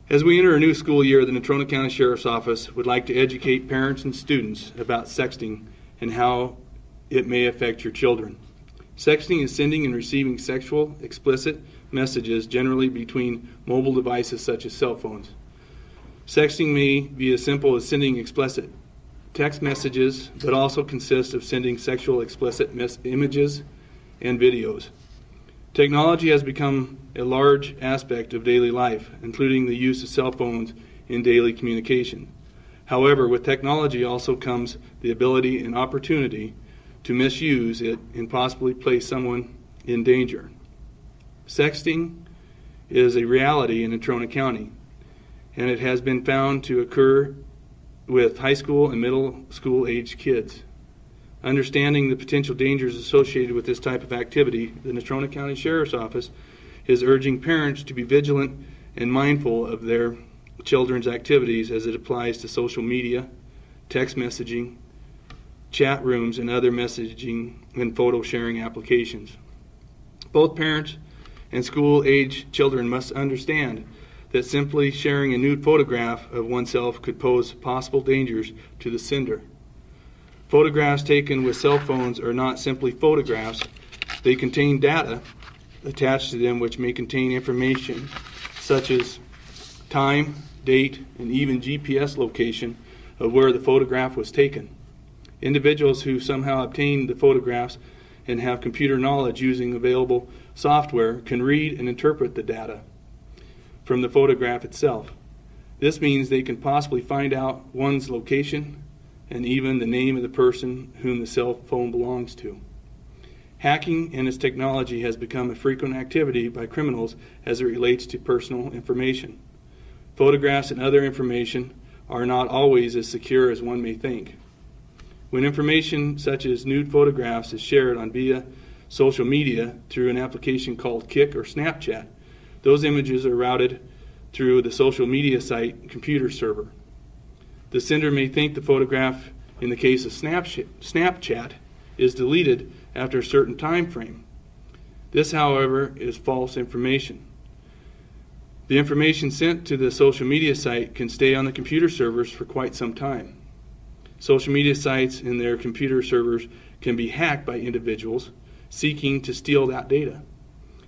As we enter a new school year, the Natrona County Sheriff's Office would like to educate parents and students about sexting and how it may affect your children. Sexting is sending and receiving sexual, explicit messages, generally between mobile devices such as cell phones. Sexting may be as simple as sending explicit text messages, but also consists of sending sexual, explicit images and videos. Technology has become a large aspect of daily life, including the use of cell phones in daily communication. However, with technology also comes the ability and opportunity to misuse it and possibly place someone in danger. Sexting is a reality in Natrona County, and it has been found to occur with high school and middle school age kids. Understanding the potential dangers associated with this type of activity, the Natrona County Sheriff's Office is urging parents to be vigilant and mindful of their children's activities as it applies to social media, text messaging, chat rooms, and other messaging and photo sharing applications. Both parents and school-age children must understand that simply sharing a nude photograph of oneself could pose possible dangers to the sender. Photographs taken with cell phones are not simply photographs. They contain data attached to them which may contain information such as time, date, and even GPS location of where the photograph was taken. Individuals who somehow obtain the photographs and have computer knowledge using available software can read and interpret the data from the photograph itself. This means they can possibly find out one's location and even the name of the person whom the cell phone belongs to. Hacking and its technology has become a frequent activity by criminals as it relates to personal information. Photographs and other information are not always as secure as one may think. When information such as nude photographs is shared on via social media through an application called Kik or Snapchat, those images are routed through the social media site computer server. The sender may think the photograph, in the case of Snapchat, is deleted after a certain time frame. This, however, is false information. The information sent to the social media site can stay on the computer servers for quite some time. Social media sites and their computer servers can be hacked by individuals seeking to steal that data,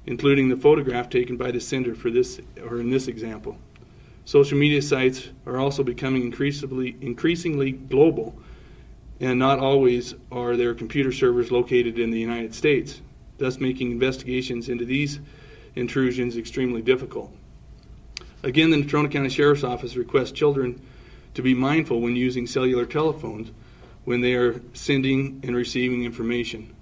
including the photograph taken by the sender for this, or in this example. Social media sites are also becoming increasingly global, and not always are their computer servers located in the United States, thus making investigations into these intrusions extremely difficult. Again, the Natrona County Sheriff's Office requests children to be mindful when using cellular telephones when they are sending and receiving information.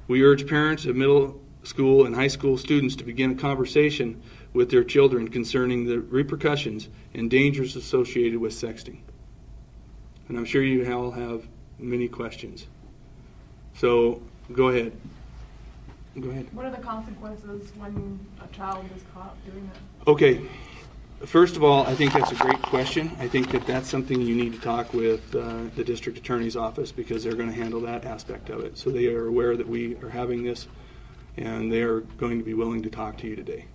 We urge parents of middle school and high school students to begin a conversation with their children concerning the repercussions and dangers associated with sexting. And I'm sure you all have many questions. So go ahead. Go ahead. What are the consequences when a child is caught doing that? Okay. First of all, I think that's a great question. I think that that's something you need to talk with the district attorney's office, because they're going to handle that aspect of it. So they are aware that we are having this, and they are going to be willing to talk to you today.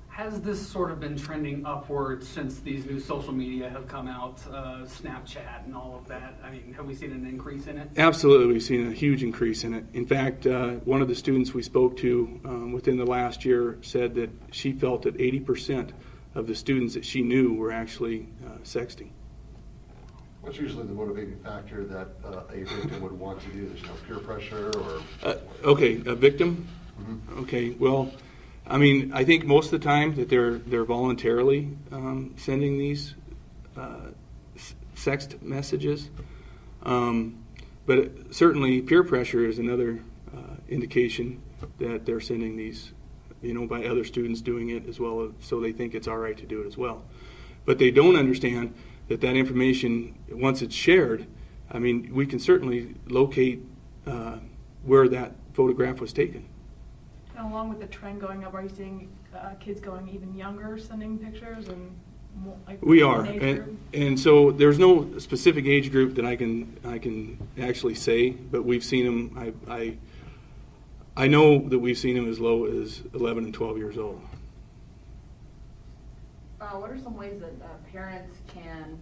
Has this sort of been trending upwards since these new social media have come out, Snapchat and all of that? I mean, have we seen an increase in it? Absolutely, we've seen a huge increase in it. In fact, one of the students we spoke to within the last year said that she felt that 80% of the students that she knew were actually sexting. What's usually the motivating factor that a victim would want to do this? Peer pressure or? Okay, a victim? Mm-hmm. Okay, well, I mean, I think most of the time that they're voluntarily sending these sext messages, but certainly peer pressure is another indication that they're sending these, by other students doing it as well, so they think it's all right to do it as well. But they don't understand that information, once it's shared, I mean, we can certainly locate where that photograph was taken. And along with the trend going up, are you seeing kids going even younger sending pictures? And more, like, we are, and so there's no specific age group that I can actually say, but we've seen them. I know that we've seen them as low as 11 and 12 years old. What are some ways that parents can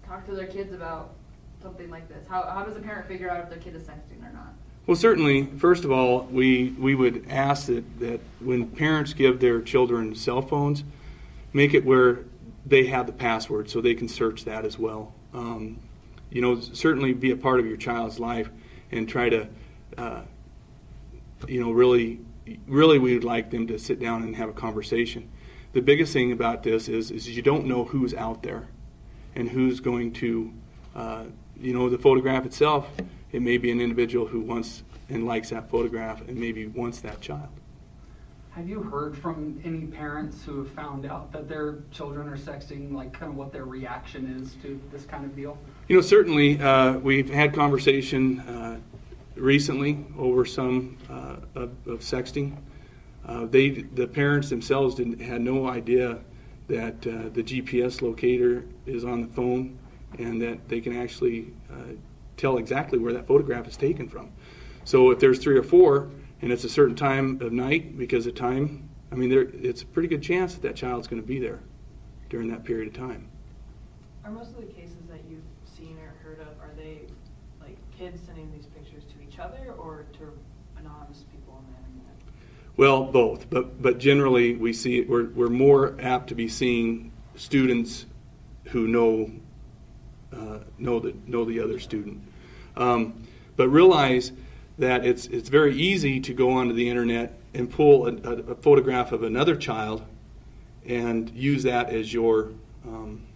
talk to their kids about something like this? How does a parent figure out if their kid is sexting or not? Well, certainly, first of all, we would ask that when parents give their children cell phones, make it where they have the password so they can search that as well. Certainly be a part of your child's life and try to, really we would like them to sit down and have a conversation. The biggest thing about this is you don't know who's out there and who's going to, the photograph itself, it may be an individual who wants and likes that photograph and maybe wants that child. Have you heard from any parents who have found out that their children are sexting, like kind of what their reaction is to this kind of deal? Certainly we've had conversation recently over some of sexting. The parents themselves had no idea that the GPS locator is on the phone and that they can actually tell exactly where that photograph is taken from. So if there's 3 or 4 and it's a certain time of night, because of time, it's a pretty good chance that child's going to be there during that period of time. Are most of the cases that you've seen or heard of, are they like kids sending these pictures to each other or to anonymous people on the internet? Well, both, but generally we see we're more apt to be seeing students who know the other student, but realize that it's very easy to go onto the internet and pull a photograph of another child and use that as your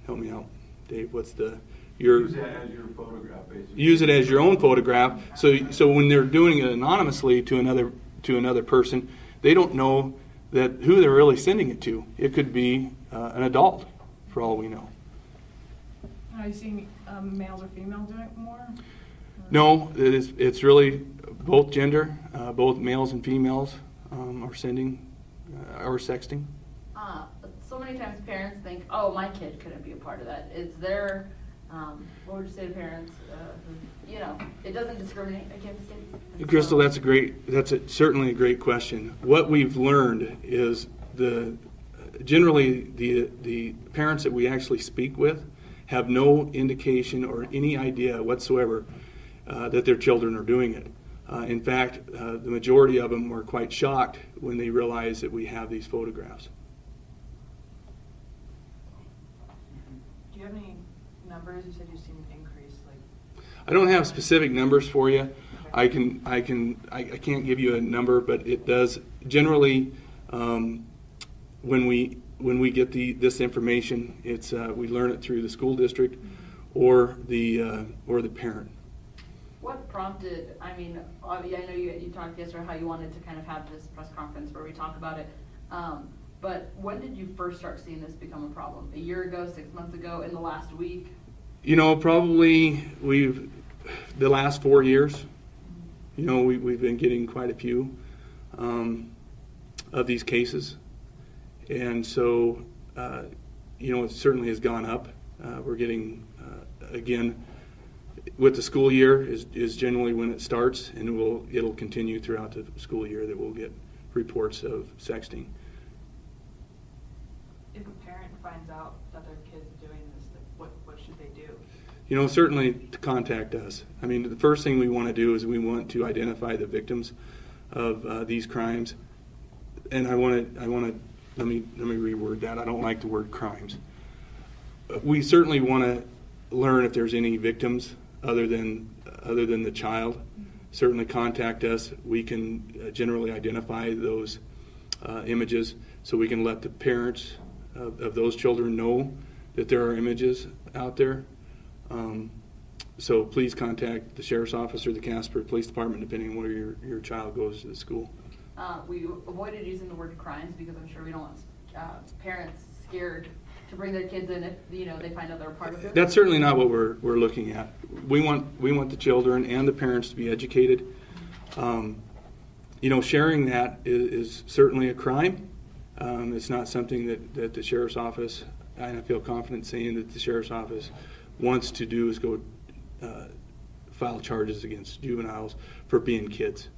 help me out, Dave. Use that as your photograph, basically. Use it as your own photograph. So when they're doing it anonymously to another person, they don't know that who they're really sending it to. It could be an adult, for all we know. Are you seeing males or females doing it more? No, it's really both gender, both males and females are sending or sexting. So many times parents think, oh, my kid couldn't be a part of that. Is there, what would you say to parents who, it doesn't discriminate against kids? Crystal, that's certainly a great question. What we've learned is generally the parents that we actually speak with have no indication or any idea whatsoever that their children are doing it. In fact, the majority of them were quite shocked when they realized that we have these photographs. Do you have any numbers? You said you've seen an increase. I don't have specific numbers for you. I can't give you a number, but it does generally when we get this information, we learn it through the school district or the parent. What prompted, I know you talked yesterday how you wanted to kind of have this press conference where we talk about it, but when did you first start seeing this become a problem? A year ago, 6 months ago, in the last week? Probably the last 4 years. We've been getting quite a few of these cases. And so, it certainly has gone up. We're getting, again, with the school year is generally when it starts, and it'll continue throughout the school year that we'll get reports of sexting. If a parent finds out that their kid's doing this, what should they do? Certainly to contact us. The first thing we want to do is we want to identify the victims of these crimes, and let me reword that. I don't like the word crimes. We certainly want to learn if there's any victims other than the child. Certainly contact us. We can generally identify those images, so we can let the parents of those children know that there are images out there. So please contact the Sheriff's Office or the Casper Police Department, depending on where your child goes to the school. We avoided using the word crimes because I'm sure we don't want parents scared to bring their kids in if they find out they're a part of it. That's certainly not what we're looking at. We want the children and the parents to be educated. Sharing that is certainly a crime. It's not something that the Sheriff's Office, and I feel confident saying that the Sheriff's Office wants to do is go file charges against juveniles for being kids.